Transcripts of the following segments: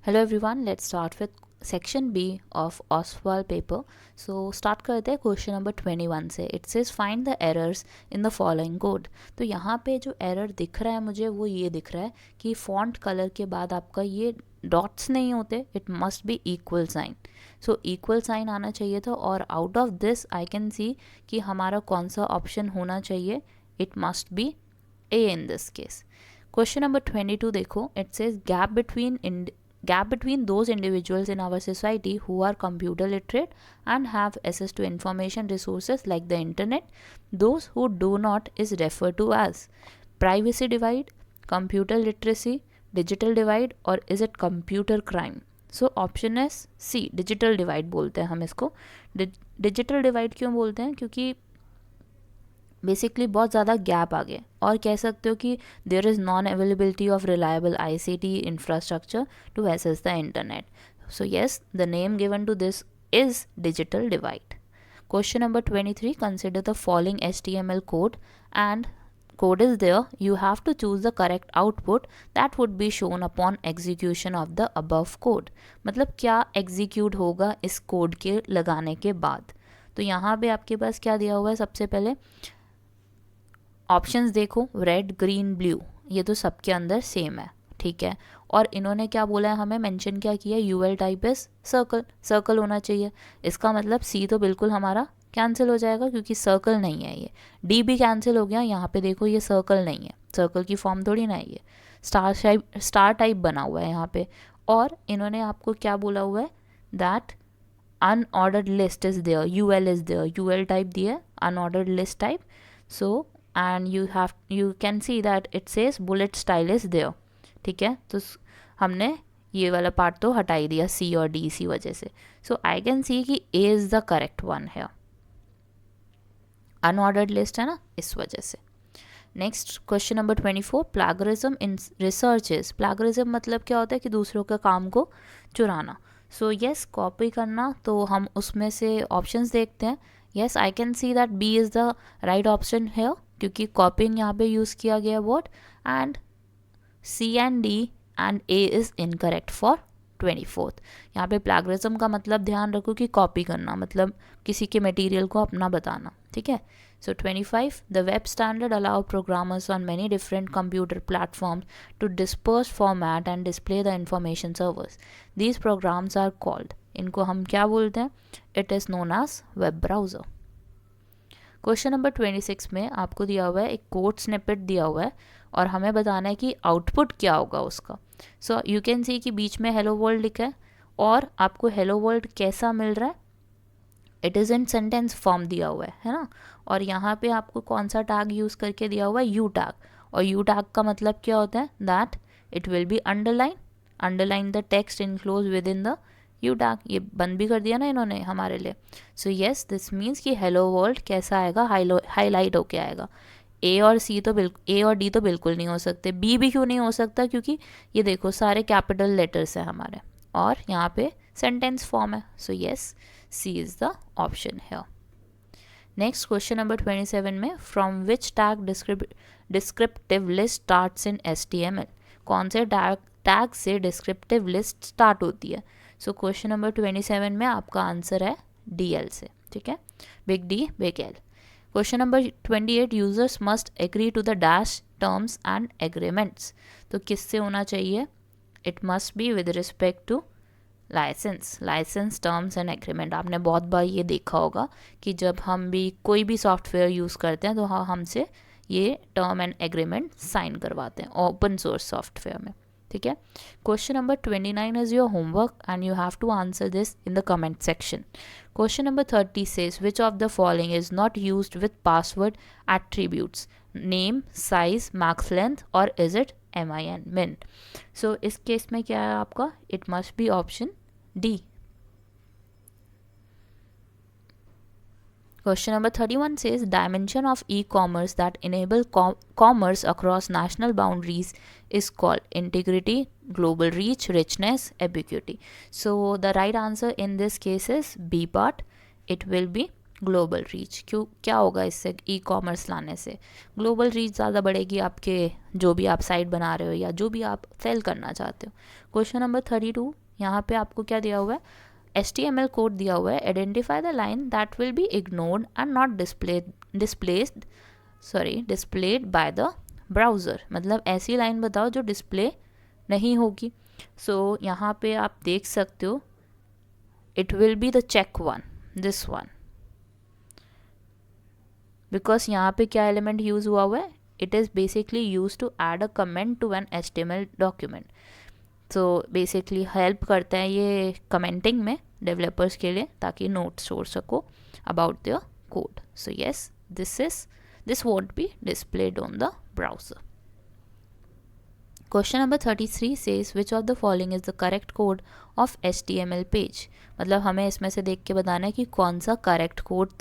Hello everyone, let's start with section B of Oswal paper. So start करते हैं question number 21 से. It says find the errors in the following code. तो यहाँ पे जो error दिख रहा है मुझे वो ये दिख रहा है कि फॉन्ट कलर के बाद आपका ये डॉट्स नहीं होते, it must be equal sign. So equal sign आना चाहिए था और out of this I can see कि हमारा कौन सा ऑप्शन होना चाहिए. It must be A in this case. Question number 22 देखो. It says gap between those individuals in our society who are computer literate and have access to information resources like the internet. Those who do not is referred to as privacy divide, computer literacy, digital divide, or is it computer crime? So option is C, digital divide बोलते हैं हम इसको. Digital divide क्यों बोलते हैं? क्योंकि basically बहुत ज़्यादा गैप आ गया. और कह सकते हो कि there is non availability of reliable ICT infrastructure to access the internet. So yes, the name given to this is digital divide. Question number 23. Consider the following HTML code and code is there. You have to choose the correct output that would be shown upon execution of the above code. मतलब क्या execute होगा इस code के लगाने के बाद. तो यहाँ पे आपके पास क्या दिया हुआ है? सबसे पहले ऑप्शंस देखो, रेड ग्रीन ब्लू, ये तो सबके अंदर सेम है, ठीक है. और इन्होंने क्या बोला है, हमें मेंशन क्या किया है, UL type is circle, circle होना चाहिए. इसका मतलब सी तो बिल्कुल हमारा कैंसिल हो जाएगा क्योंकि सर्कल नहीं है. ये डी भी कैंसिल हो गया. यहाँ पे देखो ये सर्कल नहीं है, सर्कल की फॉर्म थोड़ी ना है ये, स्टार टाइप बना हुआ है यहाँ पे. और इन्होंने आपको क्या बोला हुआ है, that unordered list is there, UL is there, UL type दिया है, unordered list type. So and you can see that it says bullet style is there. ठीक है, तो हमने ये वाला पार्ट तो हटा ही दिया सी और डी इसी वजह से. सो आई कैन सी कि ए इज द करेक्ट वन है. अनऑर्डर्ड लिस्ट है ना, इस वजह से. Next question number 24. Plagiarism in research is. Plagiarism मतलब क्या होता है कि दूसरों के काम को चुराना. सो यस, कॉपी करना. तो हम उसमें से ऑप्शंस देखते हैं. Yes, I can see that B is the right option है क्योंकि कॉपिंग यहाँ पे यूज़ किया गया word. And C and D and A is incorrect for 24th. यहाँ पे प्लैगरिज्म का मतलब ध्यान रखो कि कॉपी करना, मतलब किसी के मटेरियल को अपना बताना, ठीक है. So 25. The web standard allow programmers on many different computer platforms to disperse, format and display the information servers. These programs are called. इनको हम क्या बोलते हैं? It is known as web browser. Question number 26 में आपको दिया हुआ है एक कोड स्निपेट दिया हुआ है और हमें बताना है कि आउटपुट क्या होगा उसका. सो यू कैन सी कि बीच में हेलो वर्ल्ड लिखा है और आपको हेलो वर्ल्ड कैसा मिल रहा है, it is in sentence form दिया हुआ है ना. और यहाँ पे आपको कौन सा टैग यूज़ करके दिया हुआ है, यू टैग. और यू टैग का मतलब क्या होता है, that it will B underline the text enclose with in the you tag. ये बंद भी कर दिया ना इन्होंने हमारे लिए. सो येस, दिस मीन्स कि हेलो वर्ल्ड कैसा आएगा, हाईलाइट होके आएगा. ए और सी तो बिल्कुल, ए और डी तो बिल्कुल नहीं हो सकते. बी भी क्यों नहीं हो सकता, क्योंकि ये देखो सारे कैपिटल लेटर्स हैं हमारे और यहाँ पे सेंटेंस फॉर्म है. So yes, C is the option है. नेक्स्ट क्वेश्चन नंबर 27 में from which tag descriptive list starts in HTML. कौन से टैग से डिस्क्रिप्टिव लिस्ट स्टार्ट होती है. सो क्वेश्चन नंबर 27 में आपका आंसर है DL से, ठीक है, big D big L. Question number 28. Users must agree to the dash terms and agreements. तो किससे होना चाहिए, it must be with respect to licence terms and agreement. आपने बहुत बार ये देखा होगा कि जब हम भी कोई भी सॉफ्टवेयर यूज़ करते हैं तो हाँ हमसे ये टर्म एंड एग्रीमेंट साइन करवाते हैं ओपन सोर्स सॉफ्टवेयर में, ठीक है. Question number 29 is your homework and you have to answer this in the comment section. Question number 30 says which of the following is not used with password attributes, name, size, max length, or is it min. सो इस case में क्या है आपका, it must B option D. Question number 31 says dimension of e-commerce that enable commerce across national boundaries is called integrity, global reach, richness, ubiquity. So the right answer in this case is B part. It will be global reach. क्यों, क्या होगा इससे, e commerce लाने से global reach ज़्यादा बढ़ेगी आपके, जो भी आप साइट बना रहे हो या जो भी आप सेल करना चाहते हो। क्वेश्चन नंबर 32, यहाँ पे आपको क्या दिया हुआ है, HTML कोड दिया हुआ है, identify the line that will be ignored and not displayed by the browser. मतलब ऐसी लाइन बताओ जो डिस्प्ले नहीं होगी। सो यहाँ पे आप देख सकते हो, it will be the check one, this one, because यहाँ पे क्या एलिमेंट यूज़ हुआ है, it is basically use to add a comment to an HTML document. So basically help करता है ये कमेंटिंग में डेवलपर्स के लिए, ताकि नोट्स छोड़ सको about their code. So yes, this won't be displayed on the browser. Question number 33 says which of the following is the correct code of HTML page। मतलब हमें इसमें से देख के बताना है कि कौन सा करेक्ट कोड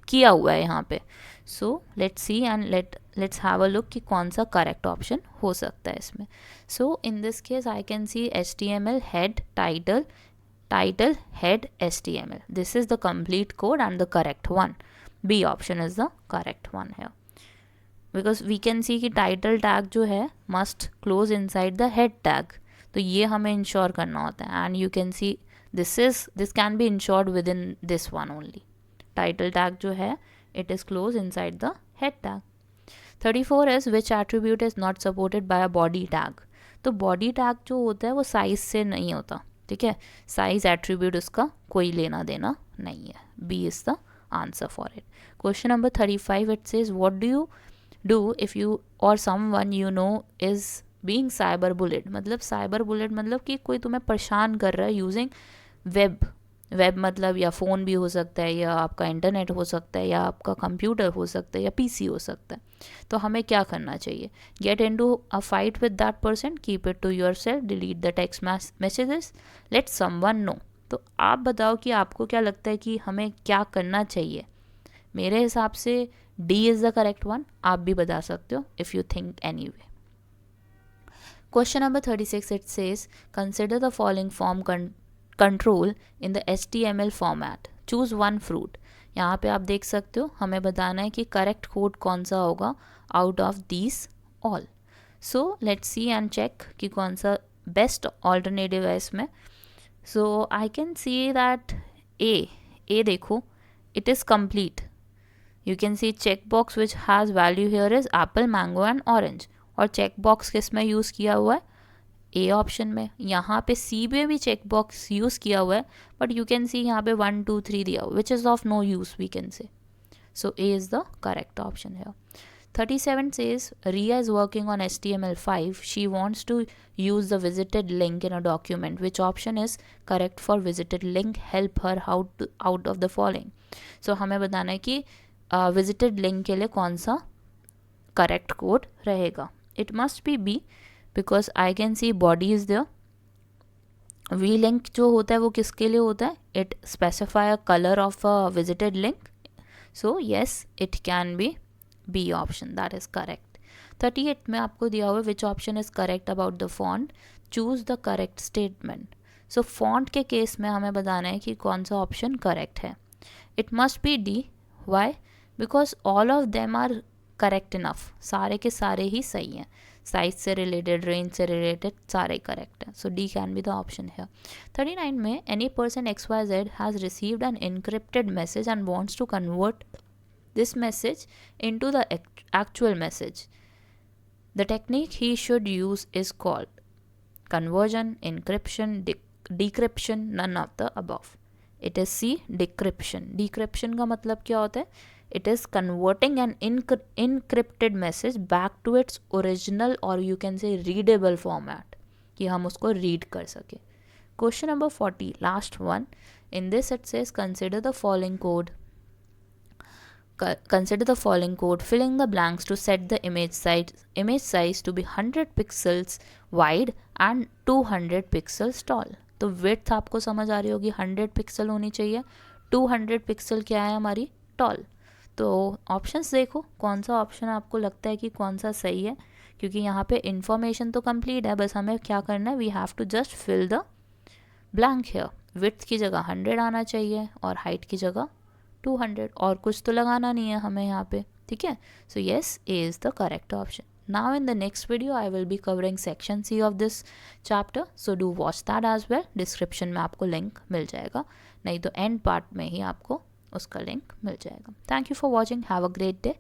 किया हुआ है यहाँ पे। So let's see and let's have a look कि कौन सा करेक्ट ऑप्शन हो सकता है इसमें। So in this case I can see HTML head title head HTML. This is the complete code and the correct one. B option is the correct one here. Because we can see कि title tag जो है must close inside the head tag. तो ये हमें ensure करना होता है, and you can see this can be ensured within this one only. Title tag जो है it is closed inside the head tag. 34 is which attribute is not supported by a body tag। तो body tag जो होता है वो size से नहीं होता, ठीक है, size attribute उसका कोई लेना देना नहीं है। B is the answer for it. Question number 35, it says what do you do if you or someone you know is being cyber bullied। मतलब cyber bullied मतलब कि कोई तुम्हें परेशान कर रहा है यूजिंग वेब मतलब या फ़ोन भी हो सकता है, या आपका इंटरनेट हो सकता है, या आपका कंप्यूटर हो सकता है, या PC हो सकता है। तो हमें क्या करना चाहिए, get into a fight with that person, keep it to yourself, delete the text messages, let someone know. तो आप बताओ कि आपको क्या लगता है कि हमें क्या करना चाहिए। मेरे हिसाब से D is the correct one, आप भी बता सकते हो if you think any way. Question number 36, it says consider the following form control in the HTML format, choose one fruit. यहाँ पे आप देख सकते हो, हमें बताना है कि करेक्ट कोड कौन सा होगा out of these all. So let's see and check कि कौन सा बेस्ट ऑल्टरनेटिव है इसमें। सो आई कैन सी दैट ए देखो, it is complete. You can see checkbox which has value here is apple, mango and orange। और checkbox किस में use किया हुआ है, A ऑप्शन में। यहाँ पे C में भी checkbox यूज़ किया हुआ है, बट यू कैन सी यहाँ पे 1 2 3 दिया हुआ, which is of no use we can say. So A is the correct option here. 37 says Riya is working on HTML5. She wants to use the visited link in a document. Which option is correct for visited link? Help her out of the following. So हमें बताना है कि visited link के लिए कौन सा correct code रहेगा. It must be B because I can see body is there. V link जो होता है वो किसके लिए होता है? It specify a color of a visited link. So yes, it can be B option, that is correct. 38 में आपको दिया हुआ which option is correct about the font, choose the correct statement. So font के case में हमें बताना है कि कौन सा ऑप्शन करेक्ट है. It must be D. Why? Because all of them are correct enough. सारे के सारे ही सही हैं. साइज से रिलेटेड, रेंज से रिलेटेड सारे करेक्ट हैं. So D can be the option है. 39 में any person XYZ has received an encrypted message and wants to convert this message into the actual message. The technique he should use is called conversion, encryption, decryption, none of the above. It is C, decryption. Decryption का मतलब क्या होता है? It is converting an encrypted message back to its original or you can say readable format, कि हम उसको read कर सके. Question number 40, last one. In this it says consider the following code. Consider the following code, filling the blanks to set the image size to be 100 pixels wide and 200 pixels tall. तो width आपको समझ आ रही होगी, 100 pixel होनी चाहिए, 200 pixel क्या है हमारी, टॉल. तो ऑप्शंस देखो कौन सा ऑप्शन आपको लगता है कि कौन सा सही है, क्योंकि यहाँ पे इंफॉर्मेशन तो कंप्लीट है, बस हमें क्या करना है, we have to just fill the blank here. Width की जगह 100 आना चाहिए और हाइट की जगह 200, और कुछ तो लगाना नहीं है हमें यहाँ पे, ठीक है. So yes, A is the correct option. Now in the next video I will be covering section C of this chapter, so do watch that as well. Description में आपको लिंक मिल जाएगा, नहीं तो एंड पार्ट में ही आपको उसका link मिल जाएगा. Thank you for watching, have a great day.